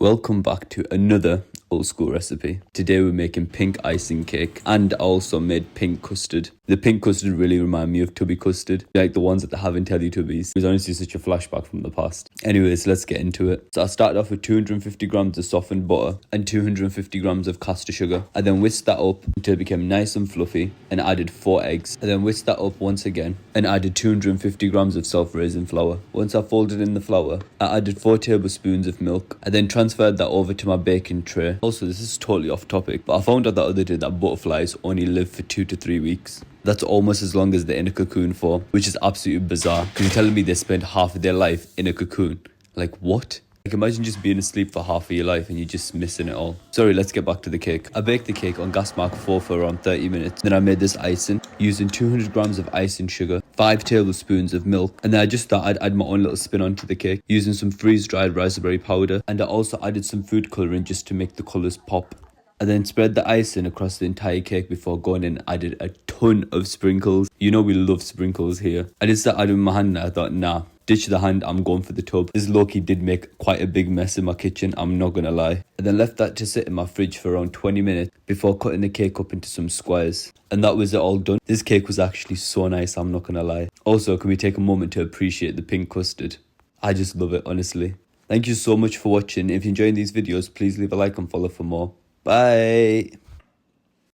Welcome back to another old school recipe. Today we're making pink icing cake, and I also made pink custard. The pink custard really remind me of tubby custard, like the ones that they have in Teletubbies. It was honestly such a flashback from the past. Anyways, let's get into it. So I started off with 250 grams of softened butter and 250 grams of caster sugar. I then whisked that up until it became nice and fluffy and added 4 eggs. I then whisked that up once again and added 250 grams of self-raising flour. Once I folded in the flour, I added 4 tablespoons of milk. I then transferred that over to my baking tray. Also, this is totally off topic, but I found out the other day that butterflies only live for 2 to 3 weeks. That's almost as long as they're in a cocoon for, which is absolutely bizarre. Because you're telling me they spend half of their life in a cocoon. Like, what? Like, imagine just being asleep for half of your life and you're just missing it all. Sorry, let's get back to the cake. I baked the cake on gas mark 4 for around 30 minutes. Then I made this icing using 200 grams of icing sugar, 5 tablespoons of milk, and then I just thought I'd add my own little spin onto the cake using some freeze-dried raspberry powder, and I also added some food colouring just to make the colours pop. I then spread the icing across the entire cake before going in and added a ton of sprinkles. You know we love sprinkles here. I did start adding my hand and I thought, nah, ditch the hand, I'm going for the tub. This low-key did make quite a big mess in my kitchen, I'm not gonna lie. I then left that to sit in my fridge for around 20 minutes before cutting the cake up into some squares. And that was it all done. This cake was actually so nice, I'm not gonna lie. Also, can we take a moment to appreciate the pink custard? I just love it, honestly. Thank you so much for watching. If you're enjoying these videos, please leave a like and follow for more. Bye.